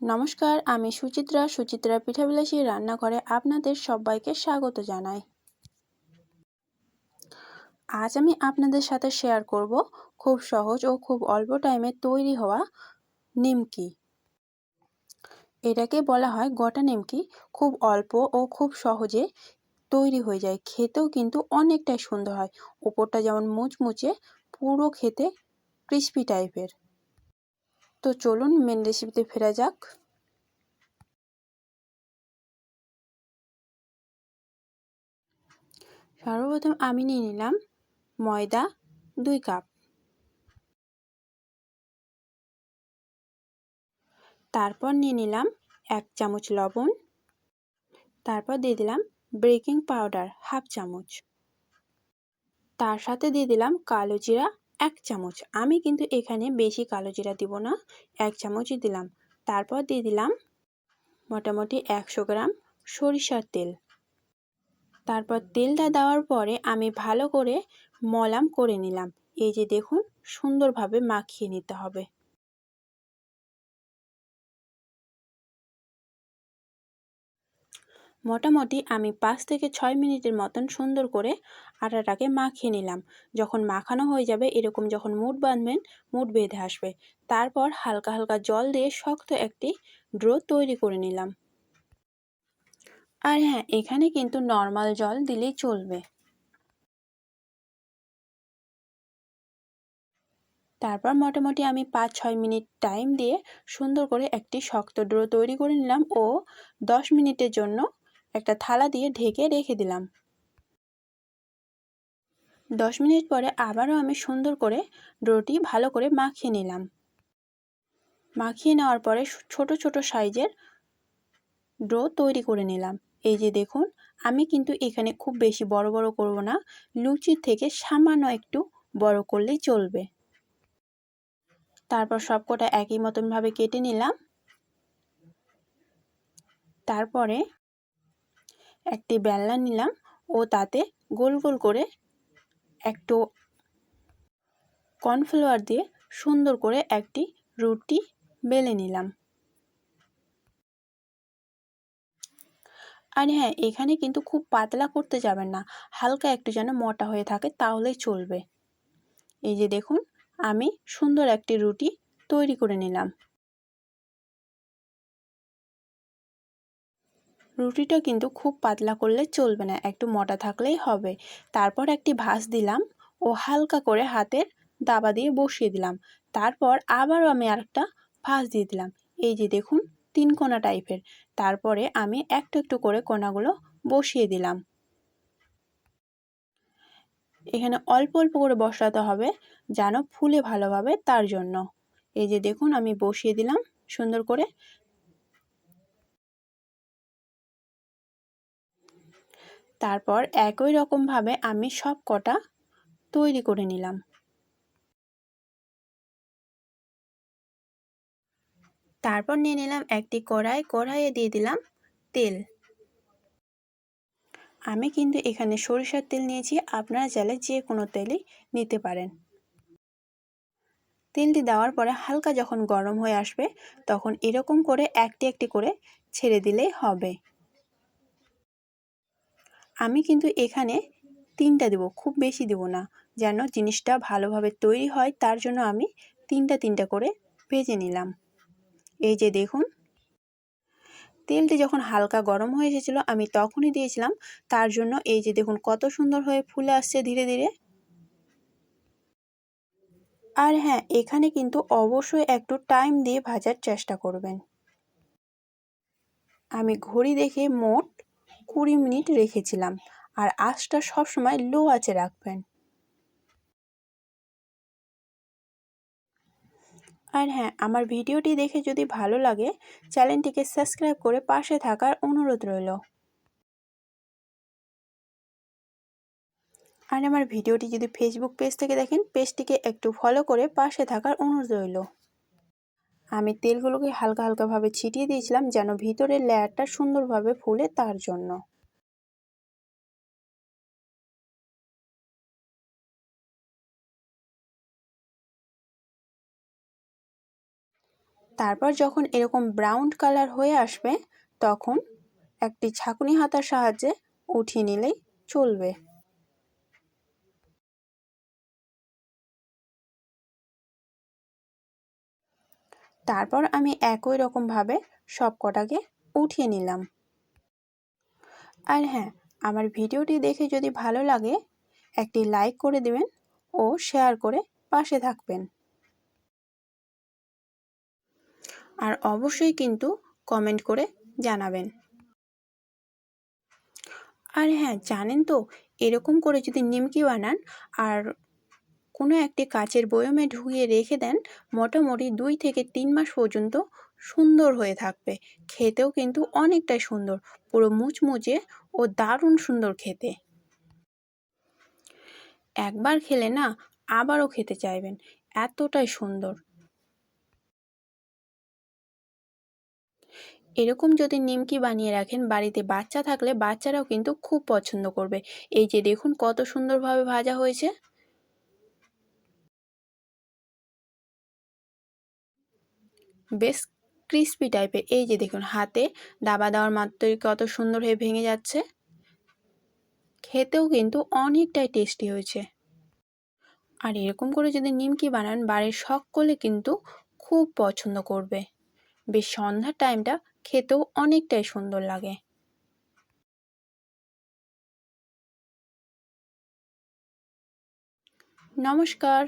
নমস্কার, আমি সুচিত্রা পিঠাবিলাসী রান্নাঘরে আপনাদের সবাইকে স্বাগত জানাই। আজ আমি আপনাদের সাথে শেয়ার করব খুব সহজ ও খুব অল্প টাইমে তৈরি হওয়া নিমকি। এটাকে বলা হয় গোটা নিমকি। খুব অল্প ও খুব সহজে তৈরি হয়ে যায়, খেতেও কিন্তু অনেকটাই সুন্দর হয়। উপরটা যেমন মুচমুচে, পুরো খেতে ক্রিস্পি টাইপের। তো চলুন মেন রেসিপিতে ফেরা যাক। সর্বপ্রথম আমি নিয়ে নিলাম ময়দা 2 কাপ। তারপর নিয়ে নিলাম 1 চামচ লবণ। তারপর দিয়ে দিলাম বেকিং পাউডার 1/2 চামচ। তার সাথে দিয়ে দিলাম কালো জিরা 1 চামচ। আমি কিন্তু এখানে বেশি কালো জিরা দিব না, 1 চামচই দিলাম। তারপর দিয়ে দিলাম মোটামুটি 100 গ্রাম সরিষার তেল। তারপর তেলটা দেওয়ার পরে আমি ভালো করে মলাম করে নিলাম। এই যে দেখুন, সুন্দরভাবে মাখিয়ে নিতে হবে। মোটামুটি আমি 5 থেকে 6 মিনিটের মতন সুন্দর করে আটাটাকে মাখিয়ে নিলাম। যখন মাখানো হয়ে যাবে, এরকম যখন মুঠ বাঁধবেন, মুঠ বেঁধে আসবে, তারপর হালকা হালকা জল দিয়ে শক্ত একটি ডো তৈরি করে নিলাম। আর হ্যাঁ, এখানে কিন্তু নর্মাল জল দিলেই চলবে। তারপর মোটামুটি আমি 5-6 মিনিট টাইম দিয়ে সুন্দর করে একটি শক্ত ডো তৈরি করে নিলাম ও 10 মিনিটের জন্য একটা থালা দিয়ে ঢেকে রেখে দিলাম। 10 মিনিট পরে আবারও আমি সুন্দর করে ডোটি ভালো করে মাখিয়ে নিলাম। মাখিয়ে নেওয়ার পরে ছোট ছোট সাইজের ডো তৈরি করে নিলাম। এই যে দেখুন, আমি কিন্তু এখানে খুব বেশি বড় বড় করব না, লুচির থেকে সামান্য একটু বড় করলেই চলবে। তারপর সবকটা একই মতনভাবে কেটে নিলাম। তারপরে একটি বেলনা নিলাম ও তাতে গোল গোল করে একটু কর্নফ্লাওয়ার দিয়ে সুন্দর করে একটি রুটি বেলে নিলাম। আর হ্যাঁ, এখানে কিন্তু খুব পাতলা করতে যাবেন না, হালকা একটু যেন মোটা হয়ে থাকে, তাহলেই চলবে। এই যে দেখুন, আমি সুন্দর একটি রুটি তৈরি করে নিলাম। রুটিটা কিন্তু খুব পাতলা করলে চলবে না, একটু মোটা থাকলেই হবে। তারপর একটি ভাঁজ দিলাম ও হালকা করে হাতের দাবা দিয়ে বসিয়ে দিলাম। তারপর আবারও আমি আরেকটা ভাঁজ দিয়ে দিলাম। এই যে দেখুন, 3 কোণা টাইপের। তারপরে আমি একটু একটু করে কোণাগুলো বসিয়ে দিলাম। এখানে অল্প অল্প করে বসাতে হবে যেন ফুলে ভালোভাবে, তার জন্য। এই যে দেখুন, আমি বসিয়ে দিলাম সুন্দর করে। তারপর একই রকমভাবে আমি সব কটা তৈরি করে নিলাম। তারপর নিয়ে নিলাম একটি কড়াইয়ে দিয়ে দিলাম তেল। আমি কিন্তু এখানে সরিষার তেল নিয়েছি, আপনারা চাইলে যে কোনো তেলই নিতে পারেন। তেলটি দেওয়ার পরে হালকা যখন গরম হয়ে আসবে, তখন এরকম করে একটি একটি করে ছেড়ে দিলেই হবে। আমি কিন্তু এখানে 3টা দেব, খুব বেশি দেব না, যেন জিনিসটা ভালোভাবে তৈরি হয়, তার জন্য আমি 3টা করে ভেজে নিলাম। এই যে দেখুন, তেলটি যখন হালকা গরম হয়ে এসেছিল, আমি তখনই দিয়েছিলাম, তার জন্য এই যে দেখুন কত সুন্দর হয়ে ফুলে আসছে ধীরে ধীরে। আর হ্যাঁ, এখানে কিন্তু অবশ্যই একটু টাইম দিয়ে ভাজার চেষ্টা করবেন। আমি ঘড়ি দেখে মোট 20 মিনিট রেখেছিলাম। আর আঁচটা সবসময় লো আঁচে রাখবেন। আর হ্যাঁ, আমার ভিডিওটি দেখে যদি ভালো লাগে, চ্যানেলটিকে সাবস্ক্রাইব করে পাশে থাকার অনুরোধ রইল। আর আমার ভিডিওটি যদি ফেসবুক পেজ থেকে দেখেন, পেজটিকে একটু ফলো করে পাশে থাকার অনুরোধ রইল। আমি তেলগুলোকে হালকা হালকাভাবে ছিটিয়ে দিয়েছিলাম যেন ভিতরের লেয়ারটা সুন্দরভাবে ফুলে, তার জন্য। তারপর যখন এরকম ব্রাউন কালার হয়ে আসবে তখন একটি ছাঁকুনি হাতার সাহায্যে উঠিয়ে নিলেই চলবে। তারপর আমি একই রকমভাবে সব কটাকে উঠিয়ে নিলাম। আর হ্যাঁ, আমার ভিডিওটি দেখে যদি ভালো লাগে একটি লাইক করে দেবেন ও শেয়ার করে পাশে থাকবেন। আর অবশ্যই কিন্তু কমেন্ট করে জানাবেন। আর হ্যাঁ, জানেন তো এরকম করে যদি নিমকি বানান আর কোনো একটি কাচের বয়মে ঢুকিয়ে রেখে দেন, মোটামুটি 2 থেকে 3 মাস পর্যন্ত সুন্দর হয়ে থাকবে। খেতেও কিন্তু অনেকটাই সুন্দর, পুরো মুচমুচে ও দারুণ সুন্দর খেতে। একবার খেলে না আবারও খেতে চাইবেন, এতটাই সুন্দর। এরকম যদি নিমকি বানিয়ে রাখেন, বাড়িতে বাচ্চা থাকলে বাচ্চারাও কিন্তু খুব পছন্দ করবে। এই যে দেখুন কত সুন্দরভাবে ভাজা হয়েছে। বেশ ক্রিস্পি টাইপের। এই যে দেখুন হাতে দাবা দেওয়ার মাত্রই কত সুন্দর হয়ে ভেঙে যাচ্ছে। খেতেও কিন্তু অনেকটাই টেস্টি হয়েছে। আর এরকম করে যদি নিমকি বানান বাড়ির সকলে কিন্তু খুব পছন্দ করবে। বেশ সন্ধ্যার টাইমটা খেতেও অনেকটাই সুন্দর লাগে। নমস্কার।